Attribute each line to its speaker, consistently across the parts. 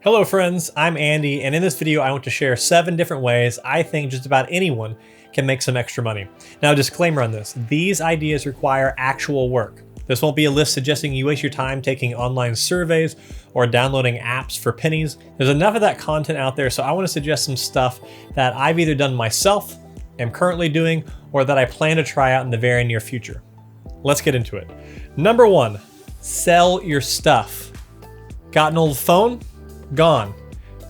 Speaker 1: Hello friends, I'm Andy, and in this video I want to share 7 different ways I think just about anyone can make some extra money. Now, disclaimer on this, these ideas require actual work. This won't be a list suggesting you waste your time taking online surveys or downloading apps for pennies. There's enough of that content out there, so I want to suggest some stuff that I've either done myself, am currently doing, or that I plan to try out in the very near future. Let's get into it. Number 1, sell your stuff. Got an old phone? Gone.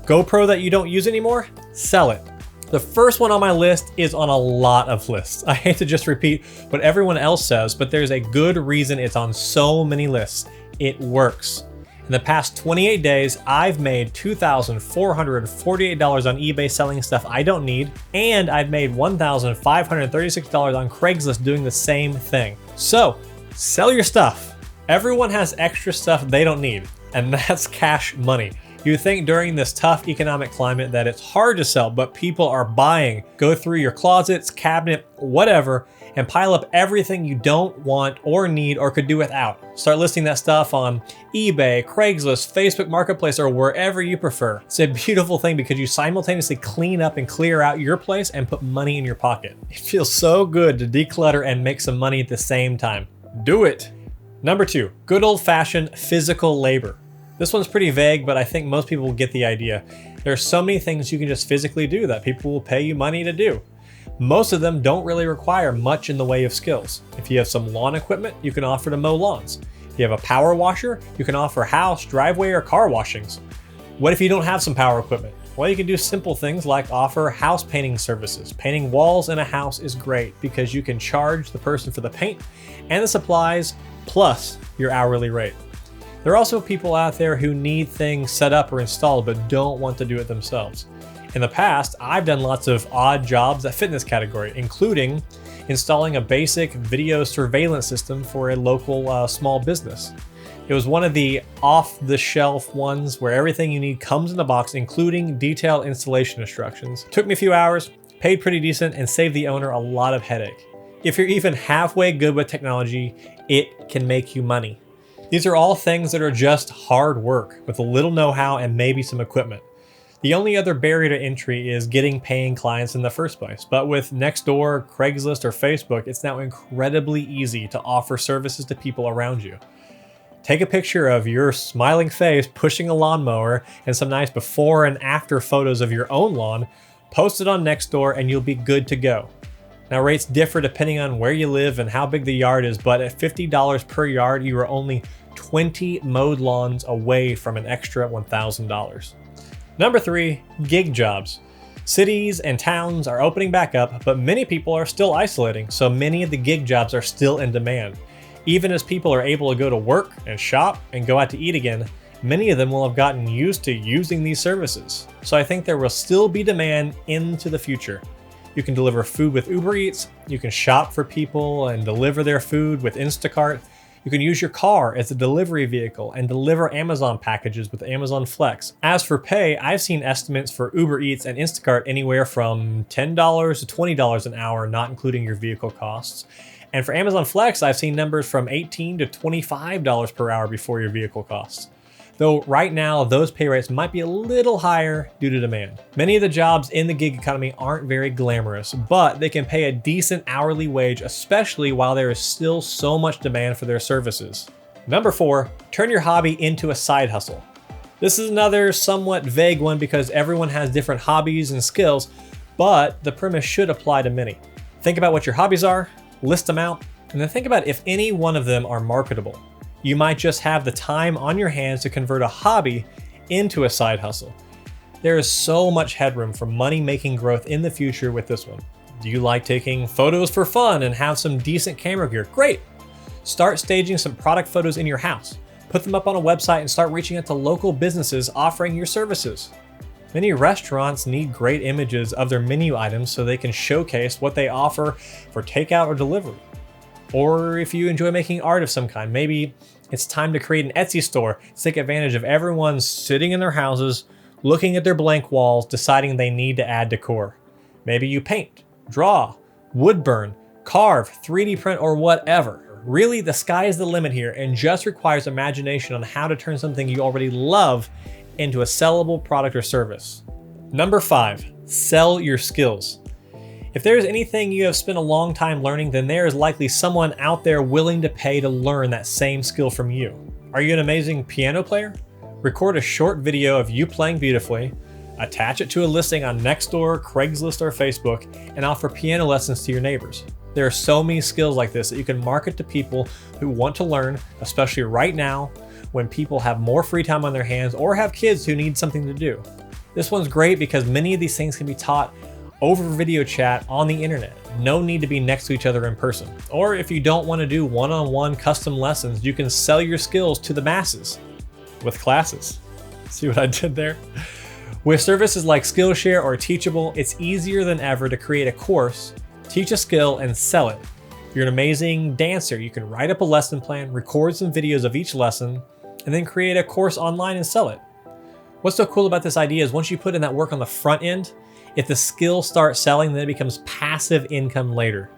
Speaker 1: GoPro that you don't use anymore? Sell it. The first one on my list is on a lot of lists. I hate to just repeat what everyone else says, but there's a good reason it's on so many lists. It works. In the past 28 days, I've made $2,448 on eBay selling stuff I don't need, and I've made $1,536 on Craigslist doing the same thing. So, sell your stuff. Everyone has extra stuff they don't need, and that's cash money. You think during this tough economic climate that it's hard to sell, but people are buying. Go through your closets, cabinet, whatever, and pile up everything you don't want or need or could do without. Start listing that stuff on eBay, Craigslist, Facebook Marketplace, or wherever you prefer. It's a beautiful thing because you simultaneously clean up and clear out your place and put money in your pocket. It feels so good to declutter and make some money at the same time. Do it. Number 2, good old-fashioned physical labor. This one's pretty vague, but I think most people will get the idea. There are so many things you can just physically do that people will pay you money to do. Most of them don't really require much in the way of skills. If you have some lawn equipment, you can offer to mow lawns. If you have a power washer, you can offer house, driveway, or car washings. What if you don't have some power equipment? Well, you can do simple things like offer house painting services. Painting walls in a house is great because you can charge the person for the paint and the supplies plus your hourly rate. There are also people out there who need things set up or installed but don't want to do it themselves. In the past, I've done lots of odd jobs that fit in this category, including installing a basic video surveillance system for a local small business. It was one of the off-the-shelf ones where everything you need comes in the box, including detailed installation instructions. Took me a few hours, paid pretty decent, and saved the owner a lot of headache. If you're even halfway good with technology, it can make you money. These are all things that are just hard work with a little know-how and maybe some equipment. The only other barrier to entry is getting paying clients in the first place. But with Nextdoor, Craigslist, or Facebook, it's now incredibly easy to offer services to people around you. Take a picture of your smiling face pushing a lawnmower and some nice before and after photos of your own lawn, post it on Nextdoor, and you'll be good to go. Now, rates differ depending on where you live and how big the yard is, but at $50 per yard, you are only 20 mowed lawns away from an extra $1,000. Number 3, gig jobs. Cities and towns are opening back up, but many people are still isolating, so many of the gig jobs are still in demand. Even as people are able to go to work and shop and go out to eat again, many of them will have gotten used to using these services. So I think there will still be demand into the future. You can deliver food with Uber Eats, you can shop for people and deliver their food with Instacart. You can use your car as a delivery vehicle and deliver Amazon packages with Amazon Flex. As for pay, I've seen estimates for Uber Eats and Instacart anywhere from $10 to $20 an hour, not including your vehicle costs. And for Amazon Flex, I've seen numbers from $18 to $25 per hour before your vehicle costs. Though right now, those pay rates might be a little higher due to demand. Many of the jobs in the gig economy aren't very glamorous, but they can pay a decent hourly wage, especially while there is still so much demand for their services. Number 4, turn your hobby into a side hustle. This is another somewhat vague one because everyone has different hobbies and skills, but the premise should apply to many. Think about what your hobbies are, list them out, and then think about if any one of them are marketable. You might just have the time on your hands to convert a hobby into a side hustle. There is so much headroom for money-making growth in the future with this one. Do you like taking photos for fun and have some decent camera gear? Great! Start staging some product photos in your house. Put them up on a website and start reaching out to local businesses offering your services. Many restaurants need great images of their menu items so they can showcase what they offer for takeout or delivery. Or if you enjoy making art of some kind, maybe it's time to create an Etsy store to take advantage of everyone sitting in their houses, looking at their blank walls, deciding they need to add decor. Maybe you paint, draw, wood burn, carve, 3D print, or whatever. Really, the sky is the limit here and just requires imagination on how to turn something you already love into a sellable product or service. Number 5, sell your skills. If there is anything you have spent a long time learning, then there is likely someone out there willing to pay to learn that same skill from you. Are you an amazing piano player? Record a short video of you playing beautifully, attach it to a listing on Nextdoor, Craigslist, or Facebook, and offer piano lessons to your neighbors. There are so many skills like this that you can market to people who want to learn, especially right now when people have more free time on their hands or have kids who need something to do. This one's great because many of these things can be taught over video chat on the internet. No need to be next to each other in person. Or if you don't want to do one-on-one custom lessons, you can sell your skills to the masses with classes. See what I did there? With services like Skillshare or Teachable, it's easier than ever to create a course, teach a skill, and sell it. If you're an amazing dancer, you can write up a lesson plan, record some videos of each lesson, and then create a course online and sell it. What's so cool about this idea is once you put in that work on the front end, if the skill starts selling, then it becomes passive income later.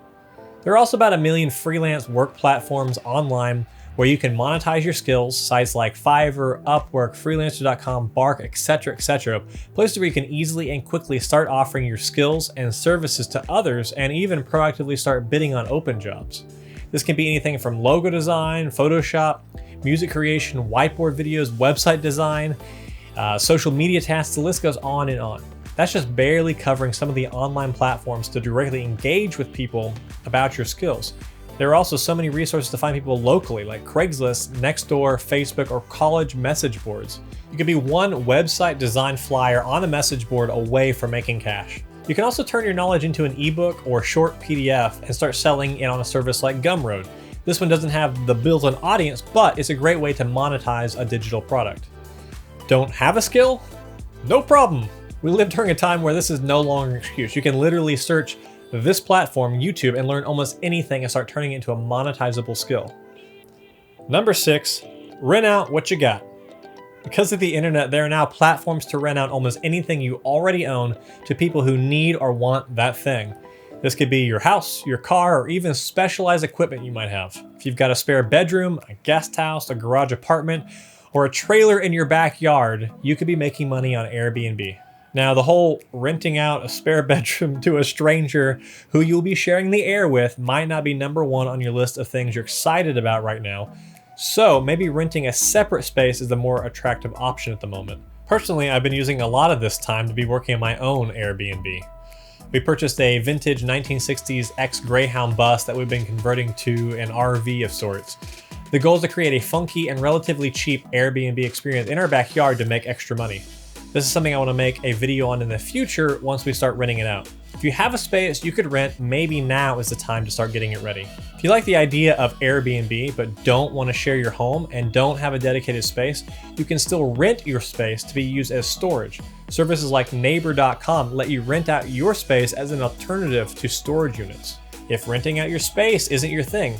Speaker 1: There are also about 1 million freelance work platforms online where you can monetize your skills, sites like Fiverr, Upwork, Freelancer.com, Bark, etc., places where you can easily and quickly start offering your skills and services to others and even proactively start bidding on open jobs. This can be anything from logo design, Photoshop, music creation, whiteboard videos, website design, social media tasks, the list goes on and on. That's just barely covering some of the online platforms to directly engage with people about your skills. There are also so many resources to find people locally, like Craigslist, Nextdoor, Facebook, or college message boards. You could be one website design flyer on a message board away from making cash. You can also turn your knowledge into an ebook or short PDF and start selling it on a service like Gumroad. This one doesn't have the built-in audience, but it's a great way to monetize a digital product. Don't have a skill? No problem. We live during a time where this is no longer an excuse. You can literally search this platform, YouTube, and learn almost anything and start turning it into a monetizable skill. Number 6, rent out what you got. Because of the internet, there are now platforms to rent out almost anything you already own to people who need or want that thing. This could be your house, your car, or even specialized equipment you might have. If you've got a spare bedroom, a guest house, a garage apartment, or a trailer in your backyard, you could be making money on Airbnb. Now, the whole renting out a spare bedroom to a stranger who you'll be sharing the air with might not be number one on your list of things you're excited about right now. So maybe renting a separate space is the more attractive option at the moment. Personally, I've been using a lot of this time to be working on my own Airbnb. We purchased a vintage 1960s ex-Greyhound bus that we've been converting to an RV of sorts. The goal is to create a funky and relatively cheap Airbnb experience in our backyard to make extra money. This is something I want to make a video on in the future once we start renting it out. If you have a space you could rent, maybe now is the time to start getting it ready. If you like the idea of Airbnb but don't want to share your home and don't have a dedicated space, you can still rent your space to be used as storage. Services like Neighbor.com let you rent out your space as an alternative to storage units. If renting out your space isn't your thing,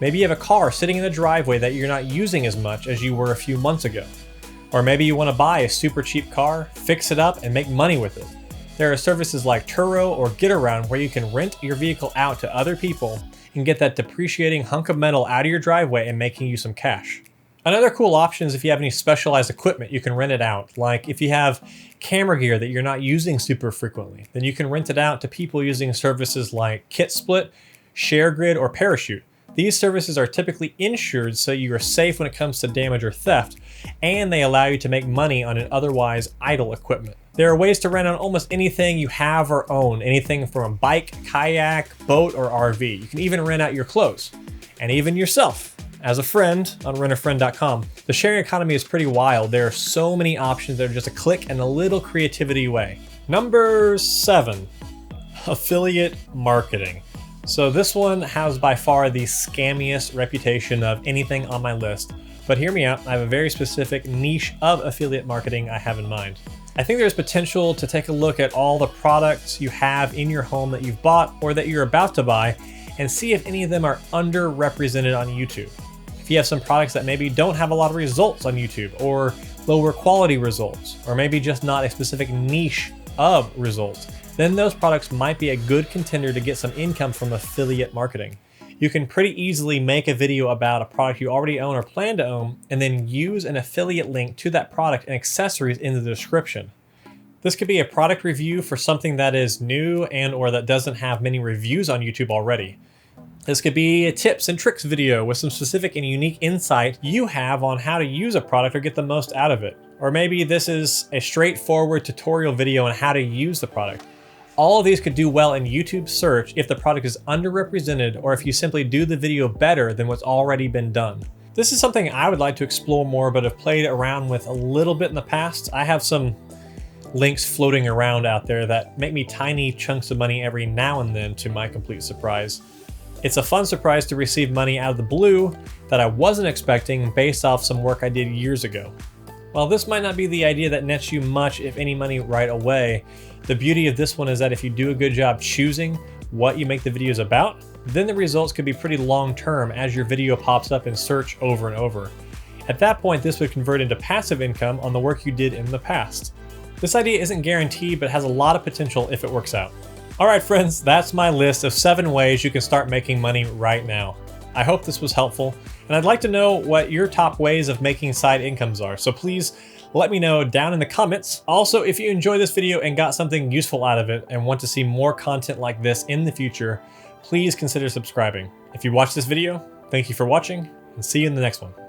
Speaker 1: maybe you have a car sitting in the driveway that you're not using as much as you were a few months ago. Or maybe you want to buy a super cheap car, fix it up, and make money with it. There are services like Turo or GetAround where you can rent your vehicle out to other people and get that depreciating hunk of metal out of your driveway and making you some cash. Another cool option is if you have any specialized equipment, you can rent it out. Like if you have camera gear that you're not using super frequently, then you can rent it out to people using services like KitSplit, ShareGrid, or Parachute. These services are typically insured so you are safe when it comes to damage or theft, and they allow you to make money on an otherwise idle equipment. There are ways to rent out almost anything you have or own, anything from a bike, kayak, boat, or RV. You can even rent out your clothes, and even yourself. As a friend on renterfriend.com, the sharing economy is pretty wild. There are so many options that are just a click and a little creativity away. Number 7, affiliate marketing. So this one has by far the scammiest reputation of anything on my list, but hear me out, I have a very specific niche of affiliate marketing I have in mind. I think there's potential to take a look at all the products you have in your home that you've bought or that you're about to buy and see if any of them are underrepresented on YouTube. If you have some products that maybe don't have a lot of results on YouTube or lower quality results, or maybe just not a specific niche of results, then those products might be a good contender to get some income from affiliate marketing. you can pretty easily make a video about a product you already own or plan to own, and then use an affiliate link to that product and accessories in the description. This could be a product review for something that is new and or that doesn't have many reviews on YouTube already. This could be a tips and tricks video with some specific and unique insight you have on how to use a product or get the most out of it. Or maybe this is a straightforward tutorial video on how to use the product. All of these could do well in YouTube search if the product is underrepresented or if you simply do the video better than what's already been done. This is something I would like to explore more but have played around with a little bit in the past. I have some links floating around out there that make me tiny chunks of money every now and then, to my complete surprise. It's a fun surprise to receive money out of the blue that I wasn't expecting based off some work I did years ago. While this might not be the idea that nets you much, if any, money right away, the beauty of this one is that if you do a good job choosing what you make the videos about, then the results could be pretty long-term as your video pops up in search over and over. At that point, this would convert into passive income on the work you did in the past. This idea isn't guaranteed, but has a lot of potential if it works out. All right, friends, that's my list of 7 ways you can start making money right now. I hope this was helpful, and I'd like to know what your top ways of making side incomes are, so please let me know down in the comments. Also, if you enjoyed this video and got something useful out of it and want to see more content like this in the future, please consider subscribing. If you watched this video, thank you for watching, and see you in the next one.